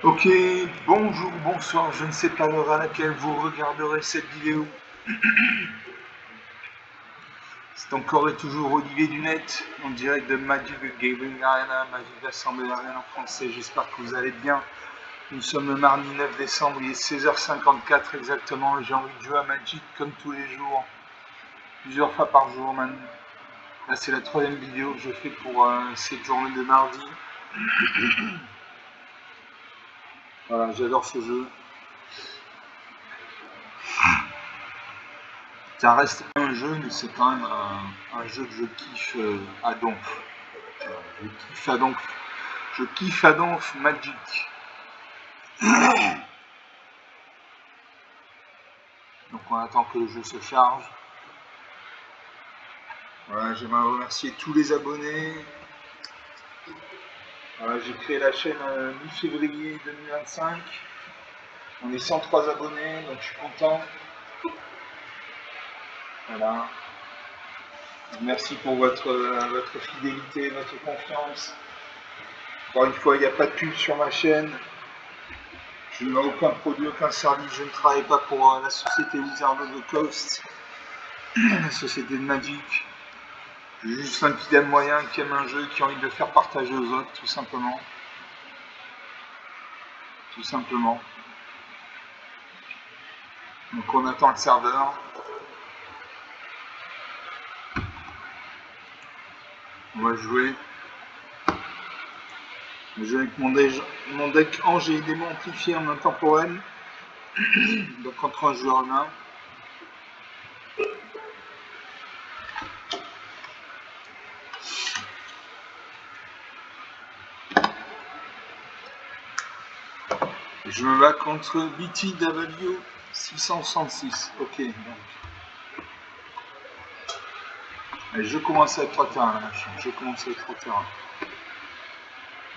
Ok, bonjour, bonsoir, je ne sais pas l'heure à laquelle vous regarderez cette vidéo. C'est encore et toujours Olivier du Net, en direct de Magic Gaming Arena, Magic Assemblée Arena en français, j'espère que vous allez bien. Nous sommes le mardi 9 décembre, il est 16h54 exactement, et j'ai envie de jouer à Magic comme tous les jours, plusieurs fois par jour maintenant. Là c'est la troisième vidéo que je fais pour cette journée de mardi. Voilà, j'adore ce jeu. Ça reste un jeu, mais c'est quand même un jeu que je kiffe à donf. Je kiffe à donf. Je kiffe à donf Magic. Donc on attend que le jeu se charge. Voilà, j'aimerais remercier tous les abonnés. Voilà, j'ai créé la chaîne mi-février 2025. On est 103 abonnés, donc je suis content. Voilà. Merci pour votre fidélité, votre confiance. Encore une fois, il n'y a pas de pub sur ma chaîne. Je n'ai aucun produit, aucun service. Je ne travaille pas pour la société Wizard of the Coast, la société de Magic. Je suis juste un petit moyen qui aime un jeu, qui a envie de le faire partager aux autres, tout simplement. Tout simplement. Donc on attend le serveur. On va jouer. Je joue avec mon deck Ange et démon amplifié en intemporel. Donc contre un joueur humain. Je me bats contre BTW 666. Ok, donc. Allez, je commence avec 3 terrains, la machine. Je commence avec 3 terrains.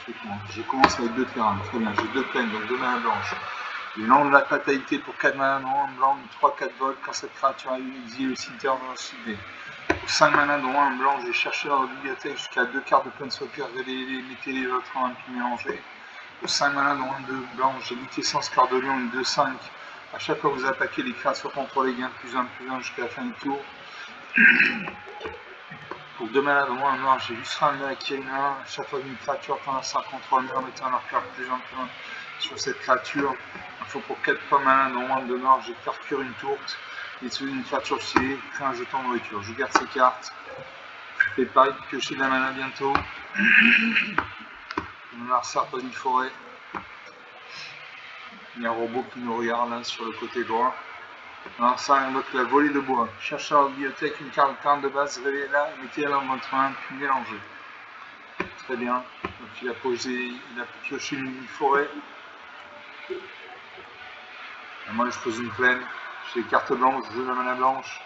Je commence avec 2 terrains. Très bien, j'ai 2 plaines, donc 2 mains blanches. Je lance la fatalité pour 4 manas noirs, blanc, 3-4 vols. Quand cette créature a eu exilé le cimetière dans le ciblé. Pour 5 manas noirs, blanc, j'ai cherché dans la bibliothèque jusqu'à 2 cartes de Planeswalker, mettez-les autres en un puis mélangés. Pour 5 manas noirs, 2 blanc, j'ai lutté sans cœur de lion, une 2-5. A chaque fois que vous attaquez, les créatures contrôlées gagnent +1/+1 jusqu'à la fin du tour. Pour 2 manas noirs, noir, j'ai Lustra de la Kirina. À chaque fois qu'une créature prend un contrôle, mettez un marqueur +1/+1 sur cette créature. Il faut pour 4 manas noirs de noir, j'ai Percure une tourte. Et sous une créature stylée, crée un jeton de nourriture. Je garde ces cartes. Je fais pareil, piocher de la mana bientôt. On a Serpent de forêt. Il y a un robot qui nous regarde là sur le côté droit. Alors ça invoque la volée de bois. Cherchez à la bibliothèque une carte de base, révélez-la, mettez-la dans votre main, puis mélangez. Très bien. Donc il a pioché une forêt. Et moi je pose une plaine. J'ai les cartes blanches, je joue la mana blanche.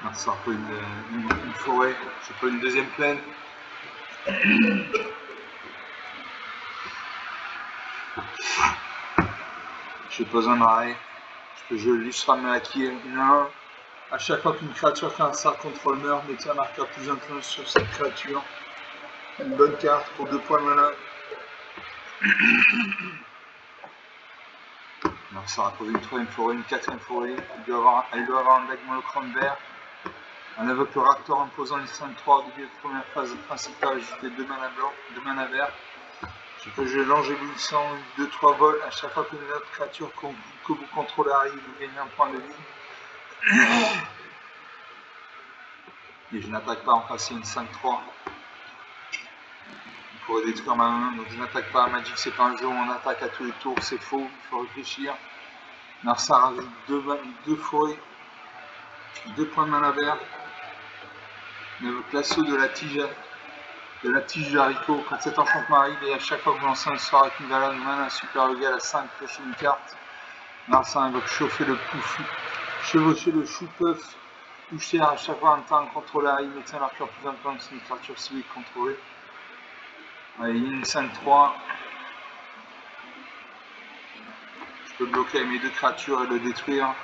Alors ça repose une forêt. Je pose une deuxième plaine. Je pose un marais. Je peux jouer Lustra Malaki N1. À chaque fois qu'une créature fait un sort contrôle meurt, mettez un marqueur +1/+1 sur cette créature. Une bonne carte pour 2 points de mana. Alors ça va poser une troisième forêt, une quatrième forêt. Elle doit avoir un deck monochrome vert. On invoque le Raptor en posant une 5-3 au début de première phase principale, ajouter 2 mana blancs, 2 mana verts. Je peux jouer l'Angélissant, 2-3 vols. À chaque fois qu'une autre créature que vous contrôlez arrive, vous gagnez un point de vie. Et je n'attaque pas en face, il y a une 5-3. Il pourrait détruire ma main, donc je n'attaque pas. Magic, c'est pas un jeu où on attaque à tous les tours, c'est faux, il faut réfléchir. Alors ça rajoute 2 forêts, 2 points de mana vert. Mais votre l'assaut de la tige de haricot, quand cet enchantement arrive et à chaque fois que vous lancez un sort avec une valeur de mana super égale à 5, piochez une carte. Alors ça invoque chauffer le pouf, chevaucher le chou-peuf, toucher à chaque fois un temps un contrôle arrive, mettez un marqueur +1/+1 sur une créature civique contrôlée. Allez, il y a une 5-3. Je peux bloquer avec mes 2 créatures et le détruire.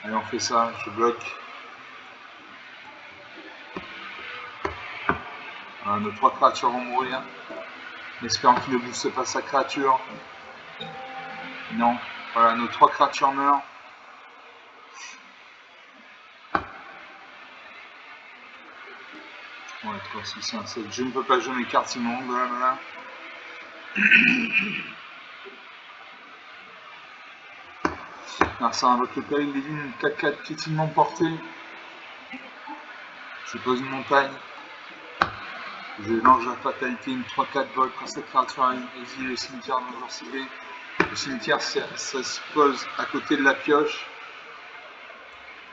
Allez, on fait ça, je bloque. Voilà, nos 3 créatures vont mourir. En espérant qu'il ne booste pas sa créature. Non. Voilà, nos 3 créatures meurent. Ouais, 3, 6, 1, 7. Je ne peux pas jouer mes cartes sinon. Blablabla. Alors ça invoque le péril des lunes, 4-4 piétinement porté. Je pose une montagne. Je lance la fatalité, une 3-4 vol quand cette créature exile le cimetière dans le jour ciblé. Le cimetière, ça se pose à côté de la pioche.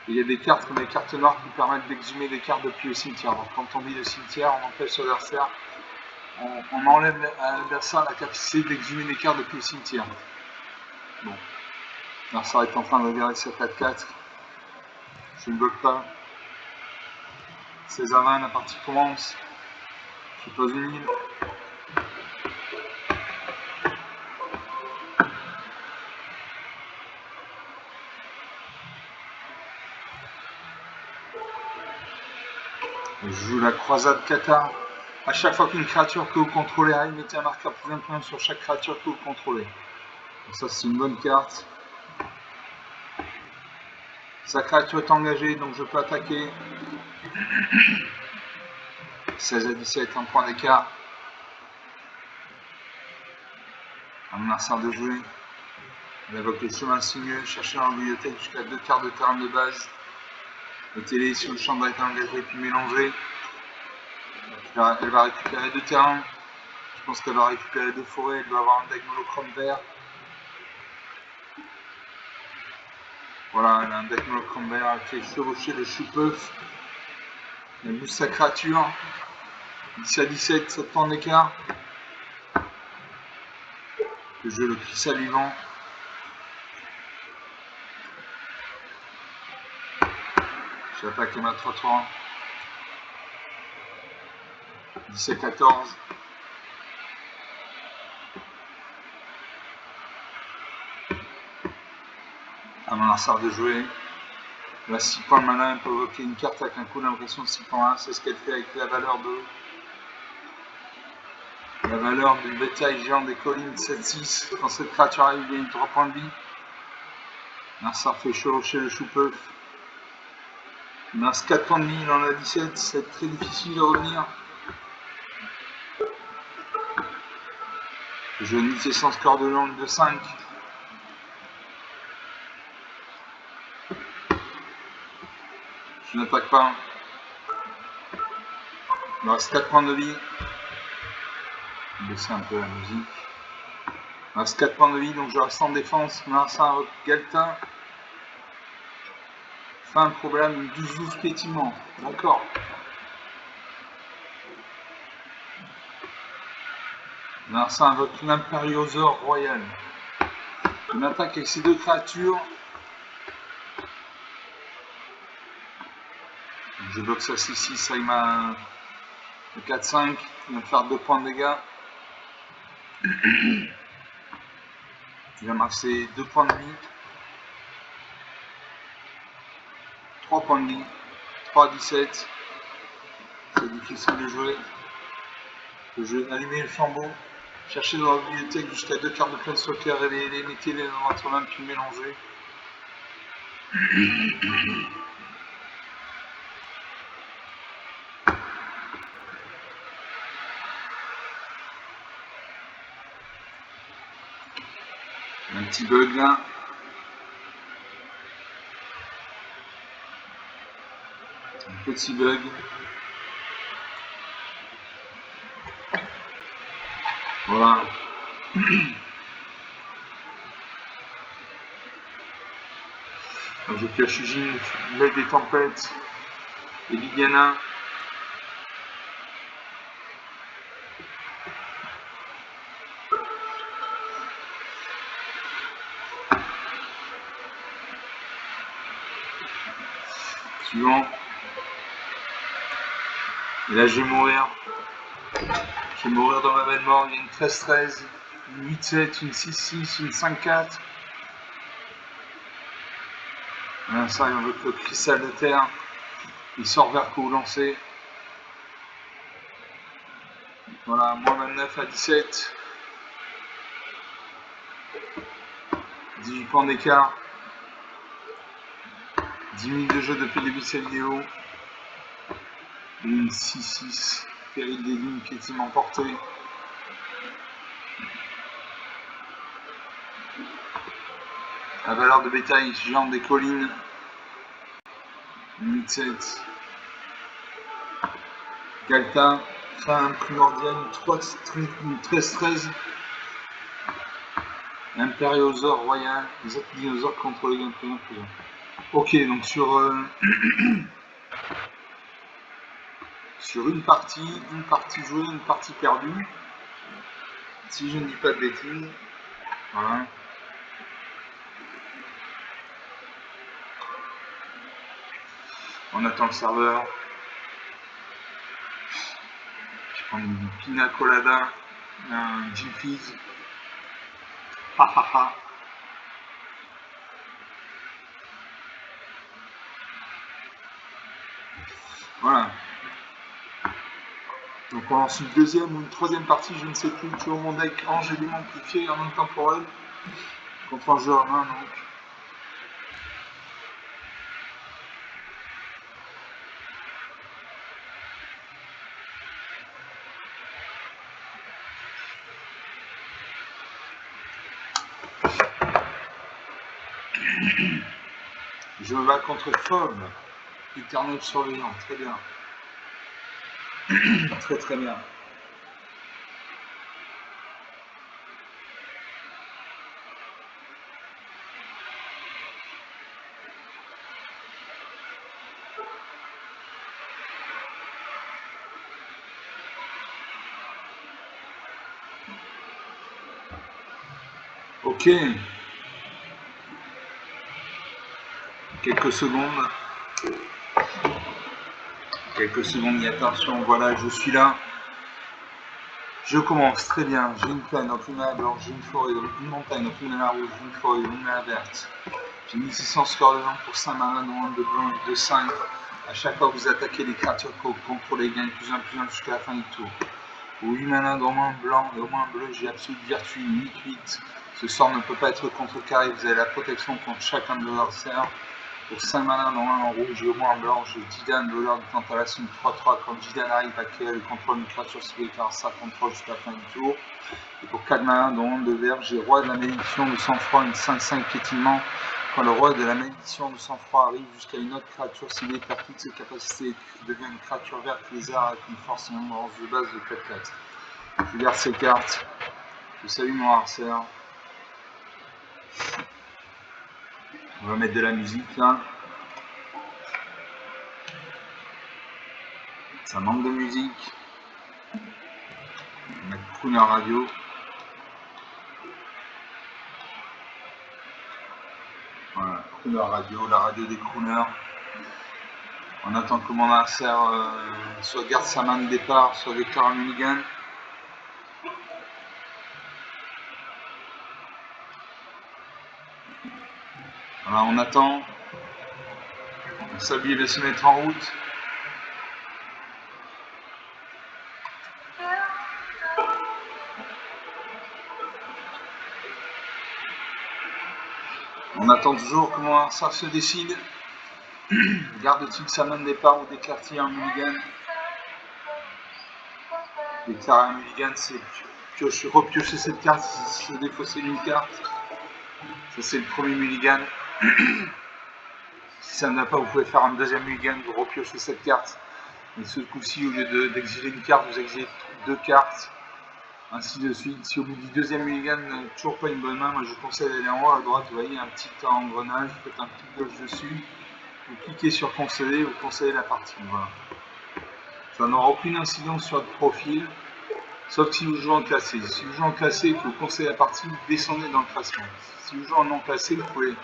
Et il y a des cartes comme les cartes noires qui permettent d'exhumer des cartes depuis le cimetière. Donc quand on vit le cimetière, on empêche l'adversaire. On enlève à l'adversaire la capacité d'exhumer des cartes depuis le cimetière. Bon. L'adversaire est en train de regarder sa 4-4. Je ne bloque pas. 16 à 20, la partie commence. Je pose une île. Je joue la croisade Qatar. À chaque fois qu'une créature que vous contrôlez arrive, mettez un marqueur plus influent sur chaque créature que vous contrôlez. Donc ça c'est une bonne carte. Sa créature est engagée, donc je peux attaquer. 16 à 17, un point d'écart. À mon adversaire de jouer. On évoque le chemin sinueux, chercher dans la bibliothèque jusqu'à 2 cartes de terrain de base. Mettez-les sur le champ d'être engagé puis mélanger. Elle va récupérer 2 terrains. Je pense qu'elle va récupérer 2 forêts. Elle doit avoir un deck monochrome vert. Voilà, elle a un deck monochrome vert. Elle fait chevaucher le choupeuf. Elle booste sa créature. 10 à 17, 7 points d'écart. Je joue le cristal vivant. J'attaque ma 3-3. 17-14. À mon adversaire de jouer. Elle a 6 points de mana, elle peut évoquer une carte avec un coup d'impression de 6 points. C'est ce qu'elle fait avec la valeur du bétail géant des collines 7-6. Quand cette créature arrive, il gagne 3 points de vie. L'adversaire fait chevaucher le choupeuf. Il reste 4 points de vie, il en a 17, c'est très difficile de revenir. Je vais unité sans score de langue de 5. Je n'attaque pas. Il me reste 4 points de vie. Je vais baisser un peu la musique. Il me reste 4 points de vie, donc je reste en défense. Il me reste un Galta. Fin de problème, 12-12 piétinement. D'accord. Là, ça invoque l'impériosaure royal. On attaque avec ces 2 créatures. Je bloque ça 6-6 avec ma 4-5. Il va me faire 2 points de dégâts. Il va me rester 2 points de vie. 3 points de vie. 3 à 17. C'est difficile de jouer. Je vais allumer le flambeau. Chercher dans la bibliothèque jusqu'à 2 cartes de planeswalker, révéler, mettez-les dans votre main puis mélanger. Un petit bug là. Un petit bug. Voilà. Je cache Ujin, l'aide des tempêtes, et Liliana. Suivant. Et là je vais mourir. Je vais mourir dans ma belle mort. Il y a une 13-13, une 8-7, une 6-6, une 5-4. Là, ça, il veut que le cristal de terre. Il sort vers que vous lancez. Voilà, moins 29 à 17. 18 points d'écart. 10 minutes de jeu depuis le début de cette vidéo. Une 6-6. Péril des lignes effectivement portée. La valeur de bétail géant des collines. 8-7. Galta. Fin primordial. 13-13. Impériosaure royal. Les autres dinosaures contre les gains plus. Ok, donc sur une partie jouée, une partie perdue. Si je ne dis pas de bêtises. Voilà. On attend le serveur. Je prends une pina colada, un G-Fizz. Ha ha ha. Voilà. Donc on lance une deuxième ou une troisième partie, je ne sais plus. Toujours mon deck angéliquement amplifié en même temporel. Contre un jeu à main donc. Je me bats contre Fob, éternel surveillant, très bien. Très très bien. Ok. Quelques secondes. Quelques secondes, y attention, voilà, je suis là. Je commence, très bien. J'ai une plaine, donc une mana blanche, j'ai une forêt, donc une montagne, donc une mana rouge, une forêt, une mana verte. J'ai 1600 score de vent pour 5 mana, dont un de blanc et de 5. À chaque fois que vous attaquez les créatures que vous contrôlez, gagnez plus 1 jusqu'à la fin du tour. Pour 8 mana, d'au moins blanc et au moins bleu, j'ai Absolute Vertu 8-8. Ce sort ne peut pas être contrecarré, vous avez la protection contre chacun de vos adversaires. Pour 5 malins, dans un en rouge et au moins en blanc, j'ai Jidan, voleur de Tantalus, une 3-3. Quand Jidan arrive à créer le contrôle d'une créature ciblée, car ça contrôle jusqu'à la fin du tour. Et pour 4 malins, dans un de vert, j'ai Roi de la Malédiction de sang-froid, une 5-5 piétinement. Quand le Roi de la Malédiction de sang-froid arrive jusqu'à une autre créature ciblée, perd toutes ses capacités, devient une créature verte lézard avec une force et une nombrance de base de 4-4. Je garde ces cartes. Je salue mon harceur. On va mettre de la musique là. Ça manque de musique. On va mettre Crooner Radio. Voilà, Crooner Radio, la radio des crooners. On attend que mon adversaire soit garde sa main de départ, soit déclare un mulligan. Voilà, on attend. Le sablier va se mettre en route. On attend toujours que mon adversaire se décide. Garde-t-il sa main de départ ou déclare-t-il un mulligan? Déclarer un mulligan, c'est repiocher cette carte, se défausser une carte. Ça, c'est le premier mulligan. Si ça ne va pas, vous pouvez faire un deuxième mulligan, vous repiochez cette carte. Et ce coup-ci, au lieu d'exiler une carte, vous exilez 2 cartes. Ainsi de suite. Si au bout du deuxième mulligan, vous n'avez toujours pas une bonne main, moi je vous conseille d'aller en haut à droite, vous voyez un petit engrenage, vous faites un clic gauche dessus, vous cliquez sur concéder, vous concédez la partie. Voilà. Ça n'aura aucune incidence sur votre profil, sauf si vous jouez en classé. Si vous jouez en classé et que vous concédez la partie, vous descendez dans le classement. Si vous jouez en non classé, vous pouvez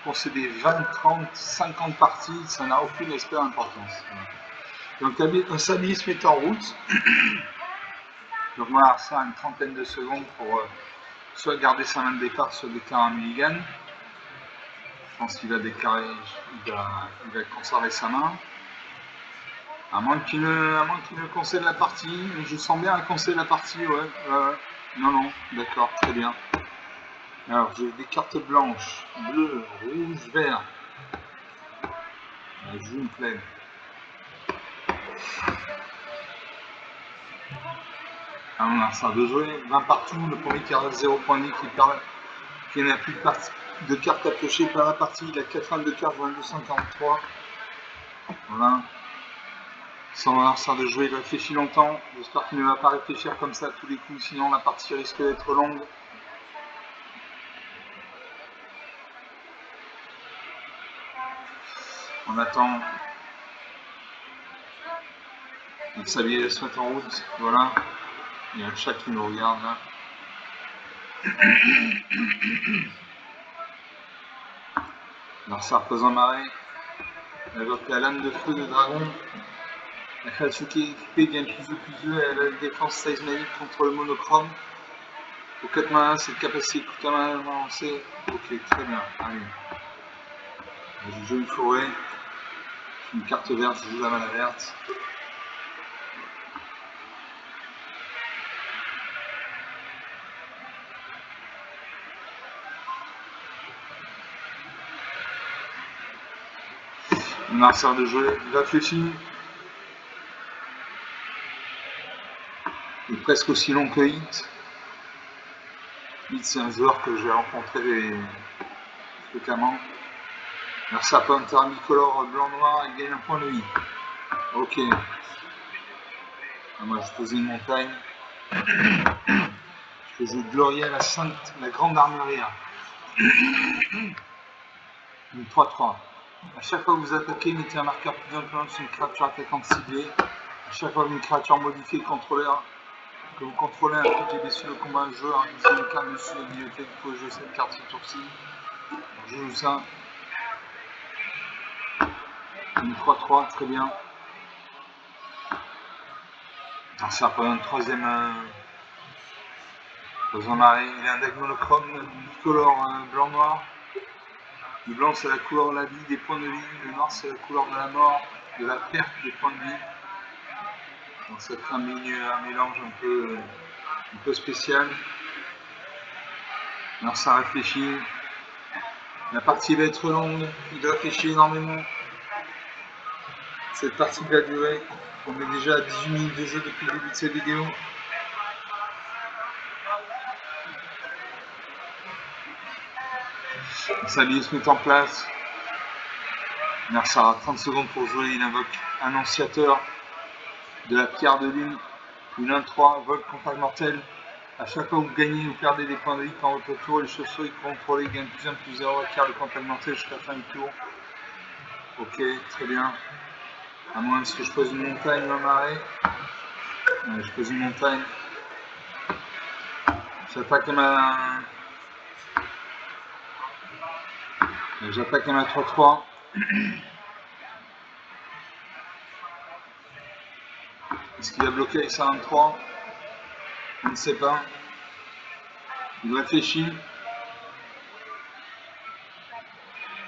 concéder 20, 30, 50 parties, ça n'a aucune espèce d'importance. Donc un sablier se met en route. Donc voilà, ça a une trentaine de secondes pour soit garder sa main de départ, soit déclarer un mulligan. Je pense qu'il va déclarer, il va conserver sa main. À moins qu'il me concède la partie, mais je sens bien à concède la partie, ouais. Non, non, d'accord, très bien. Alors j'ai des cartes blanches, bleues, rouges, vert. Je joue une plaine. Ah, on a ça de jouer, 20 partout, le premier qui a 0 point de vie qui n'a plus de cartes à piocher par la partie, il a 82 cartes, j'en ai 243. Voilà. Sans avoir ça de jouer, il réfléchit longtemps. J'espère qu'il ne va pas réfléchir comme ça à tous les coups, sinon la partie risque d'être longue. On attend. Il s'habille, se mettre en route. Voilà. Il y a un chat qui nous regarde là. Alors ça représente marée. Avec la lame de feu de dragon. La créature qui est équipée gagne plus de plus 2 et elle a la défense size magic contre le monochrome. Au 4 mains, cette capacité coûte à main avancée. Ok, très bien. Allez. Je joue une forêt. Une carte verte, je joue la mana verte. On a un sort de jouer, il réfléchit. Il est presque aussi long que Hit. Hit, c'est un joueur que j'ai rencontré fréquemment. Un sapin bicolore blanc-noir, il gagne un point de vie. Ok. Ah, moi, je faisais une montagne. Je faisais Gloria la grande armurière. Une 3-3. A chaque fois que vous attaquez, mettez un marqueur plus important sur une créature attaquante ciblée. A chaque fois qu'une créature modifiée contrôleur que vous contrôlez un PGB sur le combat, le joueur utilise une carte dessus la bibliothèque, vous pouvez jouer cette carte ce tour-ci. Je joue ça. Une 3-3, très bien. Alors ça représente le troisième marée. Il a un deck monochrome, bicolore blanc-noir. Le blanc c'est la couleur de la vie, des points de vie. Le noir c'est la couleur de la mort, de la perte des points de vie. Donc ça fait un mélange un peu spécial. Alors ça réfléchit. La partie va être longue, il réfléchit énormément. Cette partie va durer. On est déjà à 18 minutes de jeu depuis le début de cette vidéo. Le sablier se met en place. Mersa a 30 secondes pour jouer. Il invoque Annonciateur de la pierre de lune. Une 1-3, vol contact mortel. A chaque fois que vous gagnez ou perdez des points de vie quand votre tour, les chauves-souris contrôlés gagnent plus 1 plus 0 acquiert le contact mortel jusqu'à la fin du tour. Ok, très bien. À moins que je pose une montagne dans la marée. Ouais, je pose une montagne. J'attaque à ma 3-3. Est-ce qu'il a bloqué avec sa 1-3? Je ne sais pas. Il réfléchit.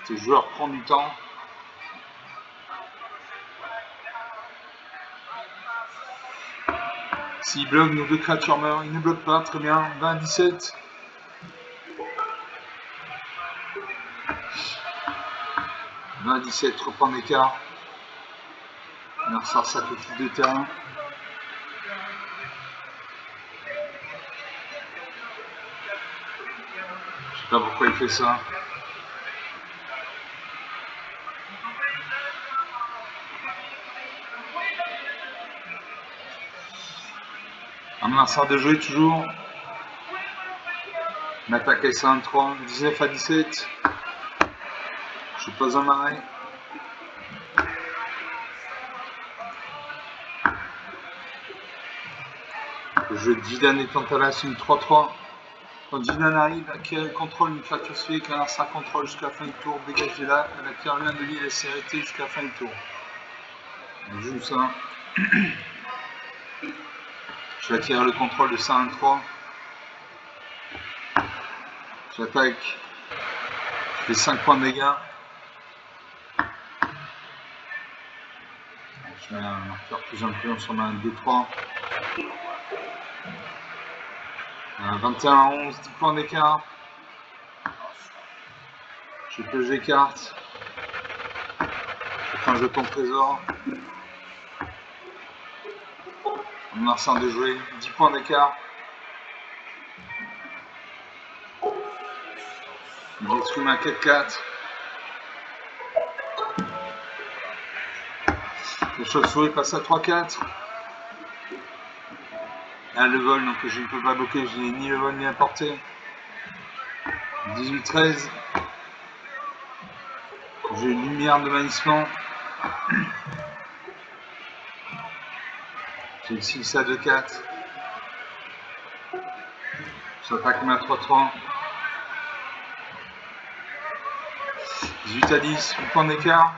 Ce joueur prend du temps. S'il bloque, nos deux créatures meurent. Il ne bloque pas, très bien. 20-17. 20-17, 3 points d'écart. Alors ça sacrifice de terrain. Je sais pas pourquoi il fait ça. Un sort de jouer toujours. M'attaque avec 1-3, 19-17. Je pose un marais. Le jeu Jidan et Tantalas, une 3-3. Quand Jidan arrive, elle contrôle une créature sphérique, un ça contrôle jusqu'à la fin du tour, dégagez-la, elle acquiert rien de vie et laissez arrêter jusqu'à la fin du tour. Je joue ça. Je vais acquérir le contrôle de ça 1-3. J'attaque. Je fais 5 points de dégâts. Je mets un marqueur plus influent sur ma 2-3. 21-11, 10 points d'écart. Je pioche des cartes. Je fais un jeton trésor. On a 5 de jouer, 10 points d'écart. J'exprime un 4-4. Le chauve-souris passe à 3-4. Ah, le vol, donc je ne peux pas bloquer, je n'ai ni le vol ni la portée. 18-13. J'ai une lumière de bannissement. J'ai le 6 à 2-4. J'attaque ma 3-3. 18 à 10, 8 points d'écart.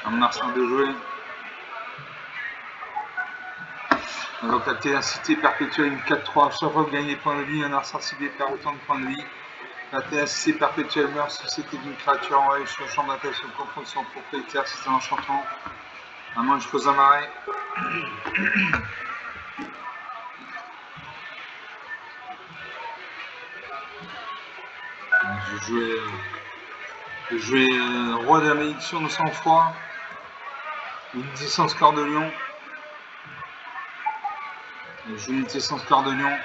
À mon arsenal de jouer. Donc la ténacité perpétuelle, une 4-3. Chaque fois que vous gagnez des points de vie, un arsenal ciblé perd autant de points de vie. La ténacité perpétuelle meurt si c'était une créature envoyée sur le champ d'attention contre son propriétaire, si c'est un enchantement. À moins que je pose un marais. Je jouais roi de la malédiction de sang-froid. Unité sans score de lion. Je joue unité sans score de lion.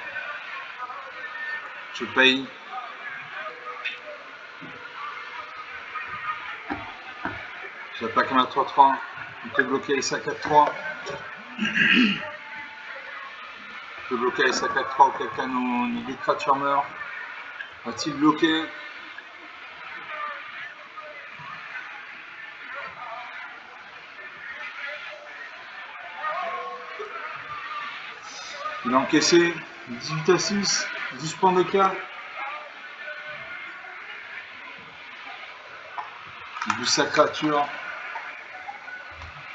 Je paye. J'attaque ma 3-3. On peut bloquer les 4-3. On peut bloquer les 4-3 ou quelqu'un nos deux créatures meurent. Va-t-il bloquer? Il a encaissé 18 à 6, 10 points d'écart. Il bouge sa créature.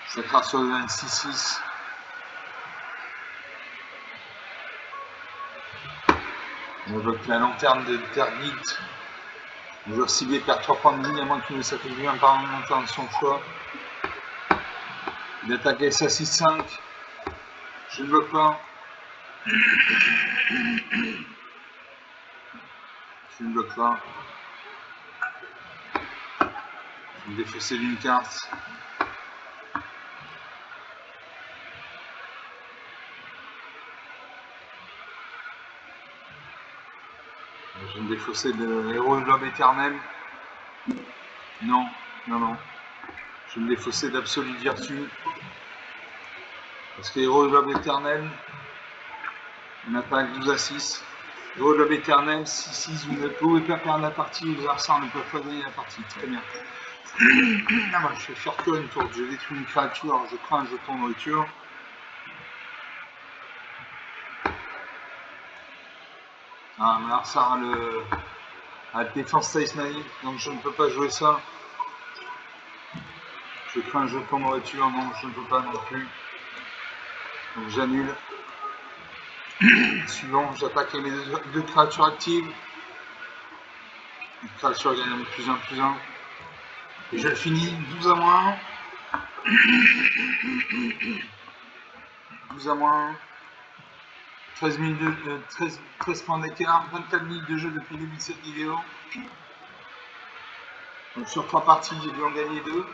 Sa créature devient 6-6. On évoque la lanterne de Tergit. Le joueur ciblé perd 3 points de vie à moins qu'il ne sacrifie un parlementaire de son choix. Il attaque S à 6-5. Je ne bloque pas. Je ne bloque pas. Je vais me défausser d'une carte. Je vais me défausser de héros de l'homme éternel. Non, non, non. Je vais me défausser d'absolue vertu. Parce que héros de l'homme éternel, on attaque 12 à 6. Héros de l'homme éternel, 6-6, vous ne pouvez pas perdre la partie, les adversaires ne peuvent pas gagner la partie. Très bien. Ah, moi, je fais faire que une tour. Je détruis une créature, je prends un jeton de nourriture. Ah, mais alors ça a la défense talismanique, donc je ne peux pas jouer ça. Je prends un jeton de nourriture, non, je ne peux pas non plus. Donc j'annule. Suivant, j'attaque mes deux créatures actives. Une créature gagne plus 1. Et je finis 12 à moins. 12 à moins. 13 points d'écart, 24 minutes de jeu depuis le début de cette vidéo. Donc sur 3 parties, j'ai dû en gagner 2.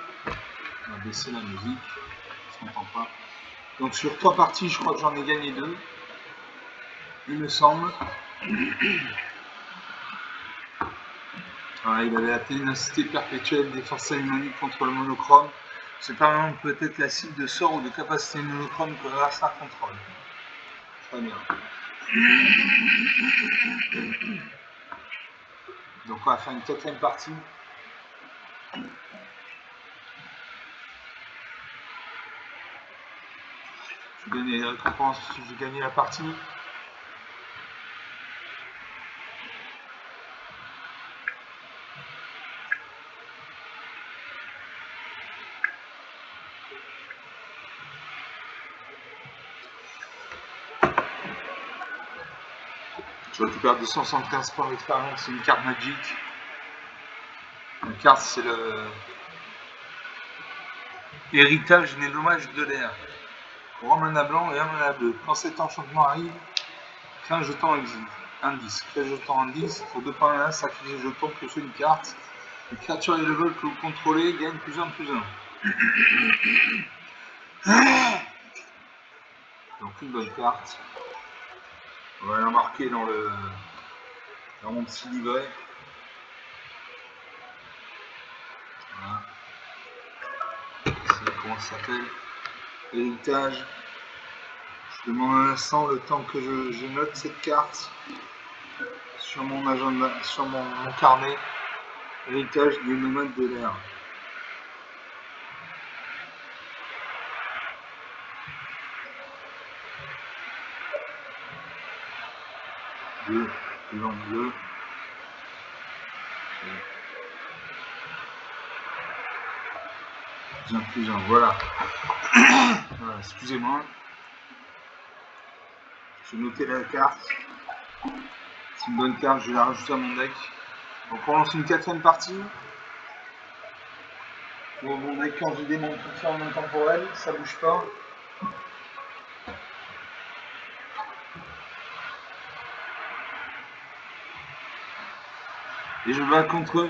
On va baisser la musique, ça ne s'entend pas. Donc sur 3 parties, je crois que j'en ai gagné 2. Il me semble. Voilà, il avait la ténacité perpétuelle des forces animaliques contre le monochrome. C'est par exemple peut-être la cible de sort ou de capacité monochrome que l'adversaire contrôle. Très bien. Donc on va faire une 4e partie. Je vais gagner les récompenses si j'ai gagné la partie. Je récupère 275 points d'expérience, c'est une carte magique. Une carte, c'est le Héritage des dommages de l'air. Pour un mana blanc et un mana bleu. Quand cet enchantement arrive, crée un jeton indice. Crée un jeton indice. Pour 2 points mana, sacrifiez le jeton, piochez une carte. Les créatures et level que vous contrôlez gagnent +1/+1. Donc une bonne carte. On va la marquer dans mon petit livret. Voilà. C'est comment ça s'appelle? Héritage. Je demande un instant le temps que je note cette carte sur mon agenda, sur mon carnet. Héritage du nomade de l'air. Bleu, blanc, bleu. Plus un, voilà. Voilà, excusez-moi. J'ai noté la carte. C'est une bonne carte, je vais la rajouter à mon deck. Donc on lance une 4ème partie. Pour mon deck, quand j'ai des démons transformation temporelle, ça bouge pas. Et je bats contre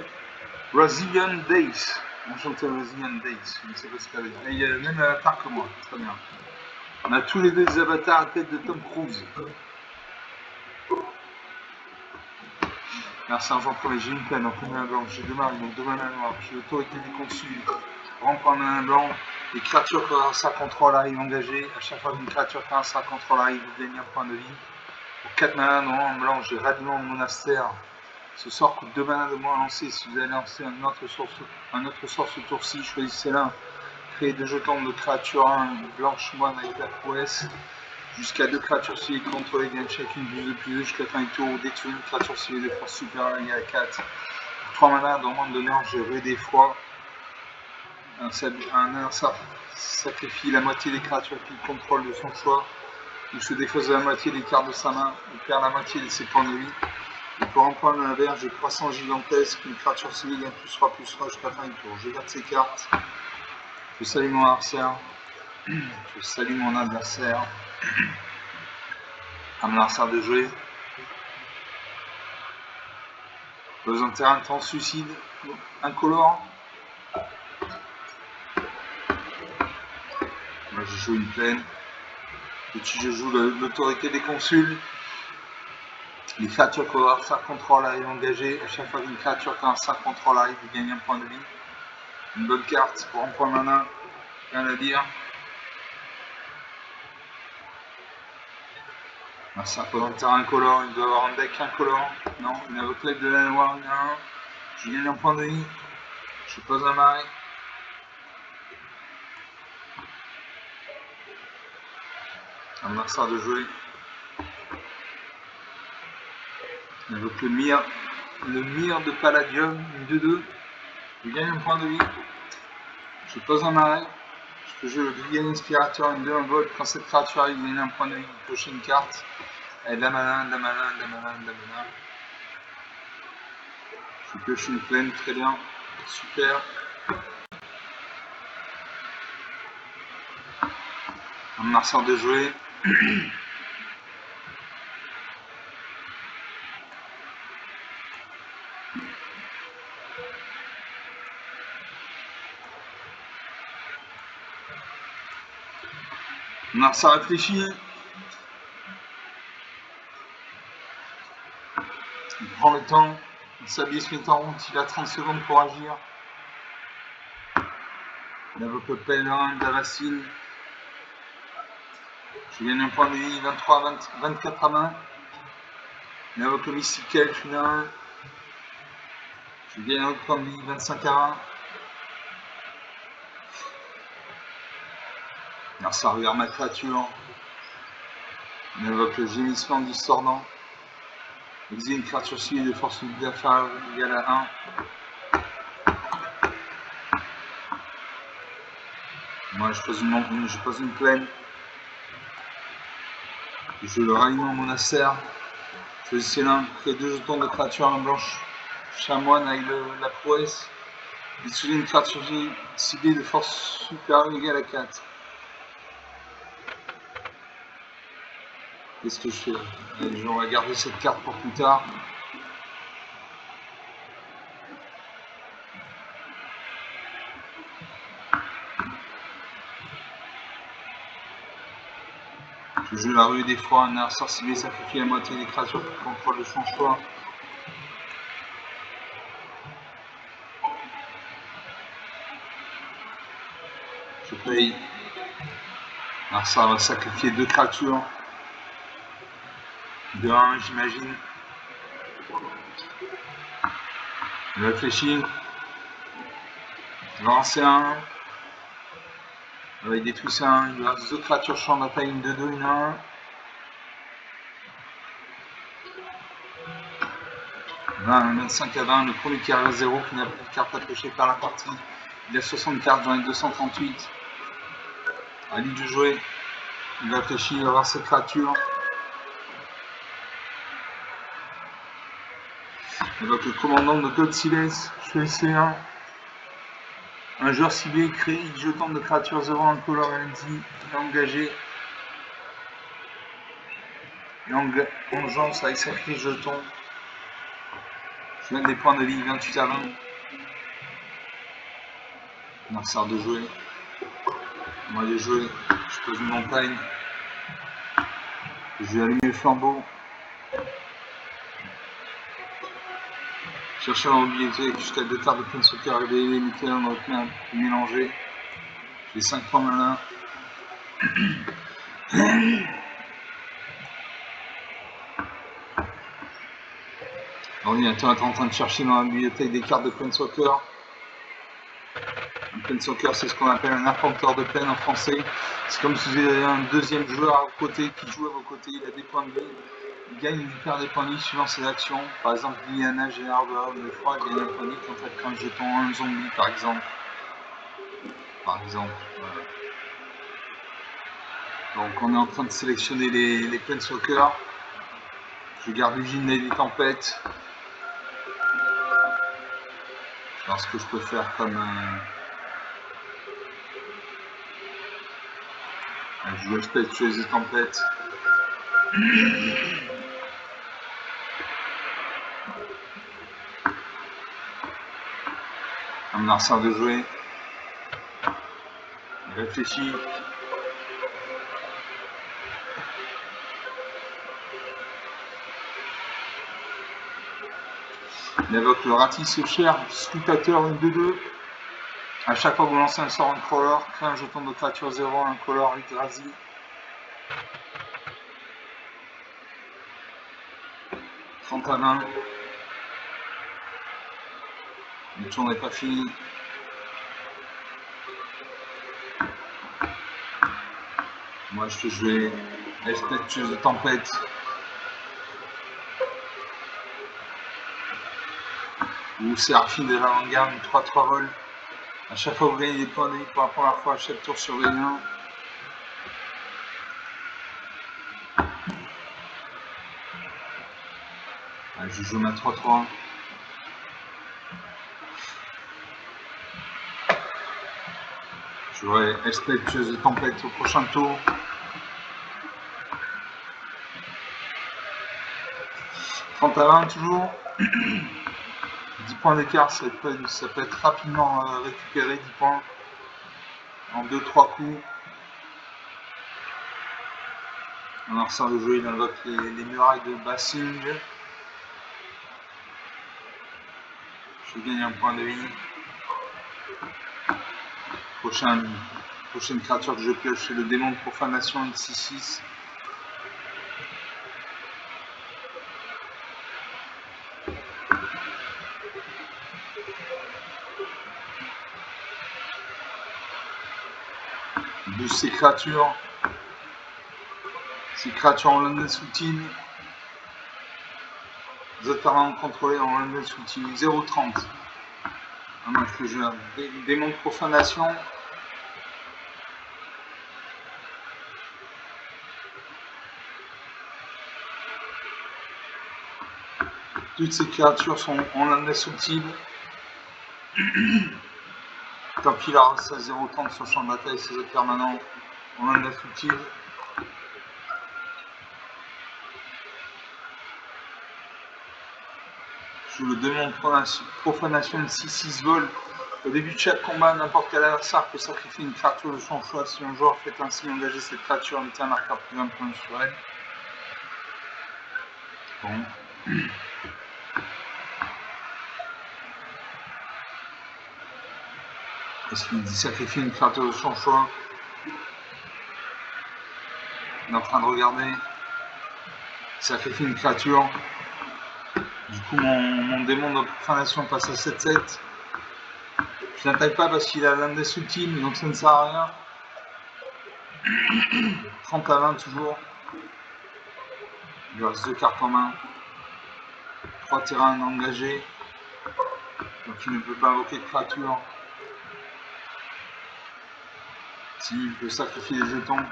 Brazilian Days. Enchanté Brazilian Days, je ne sais pas ce qu'il y a. Il y a le même avatar que moi, très bien. On a tous les deux des avatars à tête de Tom Cruise. Merci Argent Premier, j'ai une peine, en mana blanc, j'ai 2 marques, donc 2 mana noirs, j'ai l'autorité du consul, remplir un mana blanc, les créatures qui ont ça contrôle arrivent engagées, à chaque fois qu'une créature qui a ça contrôle arrive, vous gagnez un point de vie. Pour 4 mana noirs en blanc, j'ai radiement de monastère. Ce sort coûte 2 mana de moins à lancer. Si vous allez lancer un autre sort ce tour-ci, choisissez l'un. Créez 2 jetons de créatures 1, blanche moine avec la prouesse. Jusqu'à 2 créatures civiles contrôlées gagnent chacune +2/+2 jusqu'à la fin du tour. Ou détruisez une créature civile de force supérieure égale à 4. Pour 3 mana, dans moins de l'honneur, j'ai rué des fois. Un adversaire sacrifie la moitié des créatures qu'il contrôle de son choix. Il se défausse de la moitié des cartes de sa main. Il perd la moitié de ses points de vie. Et pour un point de l'inverse, j'ai croissance gigantesque, une créature civile gagne +3/+3 jusqu'à la fin du tour. Je garde ces cartes. Je salue mon adversaire. Je salue mon adversaire. À mon adversaire de jouer. Besoin de terrain, temps, suicide, incolore. Moi je joue une plaine. Et puis je joue l'autorité des consuls. Les créatures qui ont ça contrôle arrivent engagées. À chaque fois qu'une créature qui a ça contrôle arrive, vous gagnez un point de vie. Une bonne carte pour un point mana. Rien à dire. Un cercle dans le terrain incolore, il doit avoir un deck incolore. Non, il a votre de la noire, il y en a un. Je gagne un point de vie. Je pose un marais. Un adversaire de jouer. Il invoque le mire de Palladium, une 2/2. Je gagne un point de vie. Je pose un marais. Je peux jouer le Brigand Inspirateur, une 2/1 vol. Quand cette créature arrive, il gagne un point de vie. Il pioche une carte. Et de la mana, de la mana, de la mana, de la mana. Je pioche une plaine, très bien. Super. Un marcheur de jouer. Ça réfléchit. Il prend le temps. Il s'habille, se met en route. Il a 30 secondes pour agir. Il invoque le pèlerin, Davacil. Je gagne un point de vie, 24 à main. Il invoque le Mystical, je suis là. Je gagne un autre point de vie, 25 à 1. Alors ça regarde ma créature. Il invoque le gémissement dissordant. Exile une créature civile de force d'affaires égale à 1. Moi je pose une plaine. Je le ralliement en monastère. Choisissez l'un, crée 2 jetons de créature en blanche. Chamoine avec la prouesse. Détruisez une carte ciblée de force supérieure égale à 4. Qu'est-ce que je fais? Allez, on va garder cette carte pour plus tard. Je joue la rue des fois, un adversaire ciblé sacrifie la moitié des créatures pour contrôle de son choix. Je paye. Alors ça va sacrifier 2 créatures. De 1, j'imagine. Je réfléchis. Je vais lancer un. Il détruit ça. Il lui reste 2 créatures champ d'attaque, une 2-2, une 1. 25 à 20, le premier qui arrive à 0, qui n'a plus de carte approchée par la partie. Il a 60 cartes, j'en ai 238. À lui de jouer. Il réfléchit, il va voir cette créature. Avec le commandant de God Silas, je fais C1. Un joueur ciblé crée X jetons de créature 0 en color NZ. Il est engagé. Et engeance avec sacrifice jeton. Je donne des points de vie 28 à 20. On sert de jouer. On va aller jouer. Je pose une montagne. Je vais allumer le flambeau. Chercher la mobilité avec jusqu'à 2 cartes de Planeswalker révélées, lesquelles on aurait pu mélanger. J'ai 5 points malins. L'ordinateur est en train de chercher dans la bibliothèque des cartes de Planeswalker. Un Planeswalker, c'est ce qu'on appelle un arpenteur de plaine en français. C'est comme si vous avez un deuxième joueur à vos côtés qui joue à vos côtés. Il a des points de vie. Il gagne une paire des points de vie suivant ses actions. Par exemple, Liliana, génère de homme de froid, il gagne un point de vie quand elle prend un jeton, un zombie, par exemple. Voilà. Donc on est en train de sélectionner les Planeswalkers. Je garde l'usine des tempêtes. Alors ce que je peux faire comme je joue Spectreuse des tempêtes. Un arsenal de jouer. Il réfléchit. Il invoque le Ratis cher, scrutateur, une 2-2. A chaque fois que vous lancez un sort en color, créez un jeton de créature 0, un color Yggdrasil. « 30 à 20. Le tour n'est pas fini. Moi je fais jouer Spectreuse de tempête. Ou Séraphine de l'avant-garde, 3-3 vols. A chaque fois que vous gagnez des points de vie pour la première fois à chaque tour sur V1. Je joue ma 3-3. Je jouerai Spectreuse de tempête au prochain tour. 30 à 20 toujours. 10 points d'écart, ça peut être rapidement récupéré, 10 points. En 2-3 coups. On en ressort le jeu, il invoque les murailles de Bassing. Je gagne un point de vie. Prochaine créature que je pioche, c'est le démon de profanation X6-6. Boost ces créatures. Ces créatures en London Soutine. Les autres parents contrôlés en London Soutine. 0-30. Moi je fais jouer un démon de profanation. Toutes ces créatures sont en indestructibles. Tant qu'il a reste à 0,30 sur le champ de bataille, ses autres permanents, on en a utile. Je le demande profanation de 6-6 vols. Au début de chaque combat, n'importe quel adversaire peut sacrifier une créature de son choix. Si un joueur fait ainsi engager cette créature, il tient un marqueur plus 1 point sur elle. Bon. Est-ce qu'il dit sacrifier une créature de son choix? Il est en train de regarder. Sacrifier une créature. Du coup, mon démon de profanation passe à 7-7. Je n'attaque pas parce qu'il a l'indestructible, donc ça ne sert à rien. 30 à 20 toujours. Il lui reste 2 cartes en main. 3 terrains engagés. Donc il ne peut pas invoquer de créature. S'il peut sacrifier des jetons.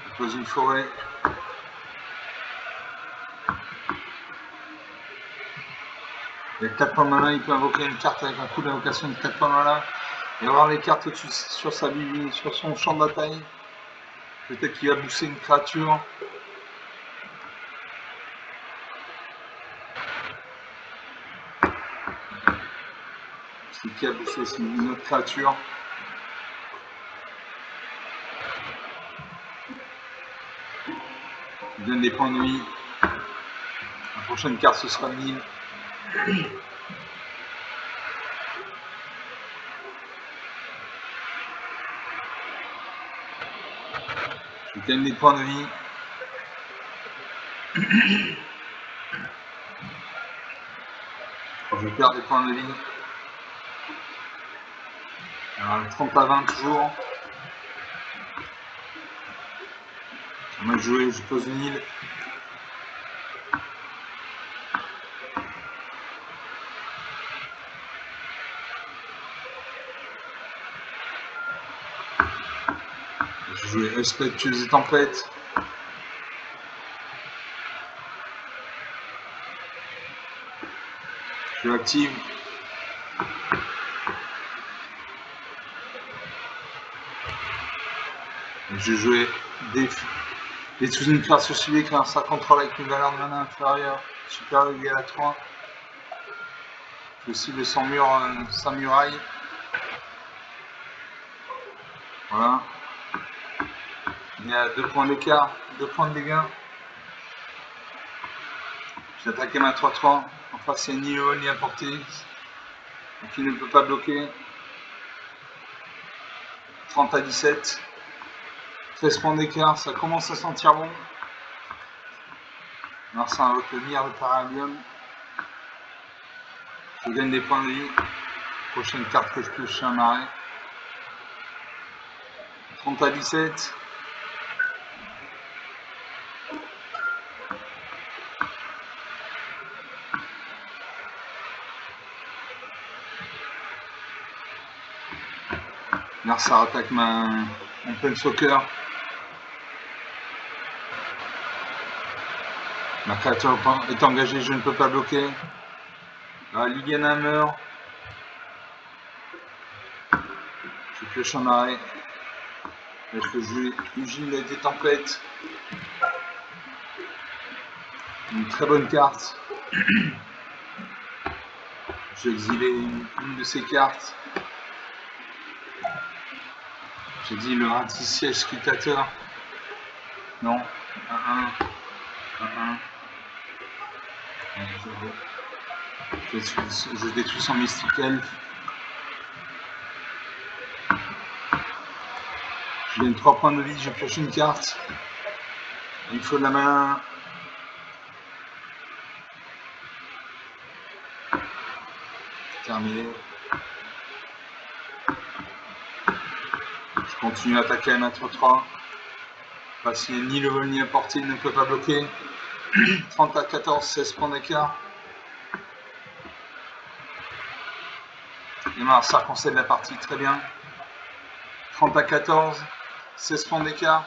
Il pose une forêt. Il y a 4 points de mana, il peut invoquer une carte avec un coup d'invocation de 4 points de mana. Et avoir les cartes au-dessus sur sa bibliothèque, sur son champ de bataille. Peut-être qu'il va booster une créature. C'est qui a boosté une autre créature. Il donne des points de vie. La prochaine carte ce sera 1000. Je gagne des points de vie. Je perds des points de vie. Alors 30 à 20 toujours. Moi je pose une île. Je joue respectueuse et tempête. Je l'active. Je jouais détruire une carte sur celui qui a sa contrôle avec une valeur de mana inférieure, supérieure ou égale à 3. Je cible son mur, sa muraille. Voilà. Il y a 2 points d'écart, 2 points de dégâts. J'attaque ma 3-3. En face, il n'y a ni haut ni à portée. Donc il ne peut pas bloquer. 30 à 17. 13 points d'écart, ça commence à sentir bon. Alors ça invoque le mire de Parabium. Je gagne des points de vie. Prochaine carte que je pioche, c'est un marais. 30 à 17. Narsar attaque mon Planeswalker. Ma créature est engagée, je ne peux pas bloquer. Liliana meurt. Je pioche un marais. Je peux jouer Ugine des tempêtes. Une très bonne carte. J'ai exilé une de ces cartes. J'exile le Ratisiège Scrutateur. Non. 1-1. 1-1. Je détruis son Mystic Elf. Je gagne 3 points de vie, je pioche une carte. Il faut de la main. Terminé. Je continue à attaquer à mettre 3. Parce qu'il n'y a ni le vol ni à portée, il ne peut pas bloquer. 30 à 14, 16 points d'écart. Et ça concède la partie, très bien. 30 à 14, 16 points d'écart.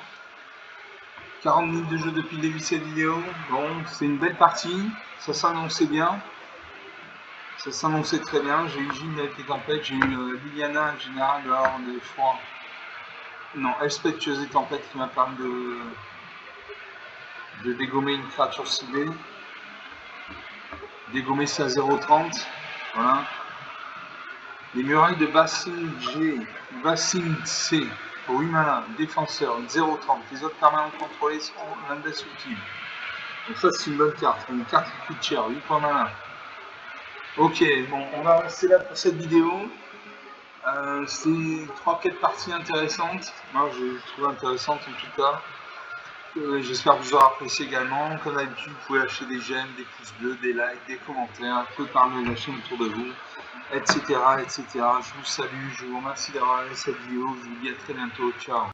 40 minutes de jeu depuis le début de cette vidéo. Bon, c'est une belle partie, ça s'annonçait bien. Ça s'annonçait très bien. J'ai eu Jean avec les tempêtes, j'ai eu Liliana en général dehors des fois. Non, Elspeth Tueuse des tempêtes qui m'a permis de dégommer une créature ciblée. Dégommer ça à 0,30. Voilà. Les murailles de Bassin G, Bassin C, pour 8 mana, défenseur, 0,30. Les autres permanents contrôlés sont indestructibles. Donc ça c'est une bonne carte, une carte qui coûte cher, 8 points mana. Ok, bon, on va rester là pour cette vidéo. C'est 3-4 parties intéressantes. Moi j'ai trouvé intéressantes en tout cas. J'espère que vous aurez apprécié également. Comme d'habitude, vous pouvez lâcher des j'aime, des pouces bleus, des likes, des commentaires, vous pouvez parler de la chaîne autour de vous, etc., etc. Je vous salue, je vous remercie d'avoir regardé cette vidéo. Je vous dis à très bientôt. Ciao.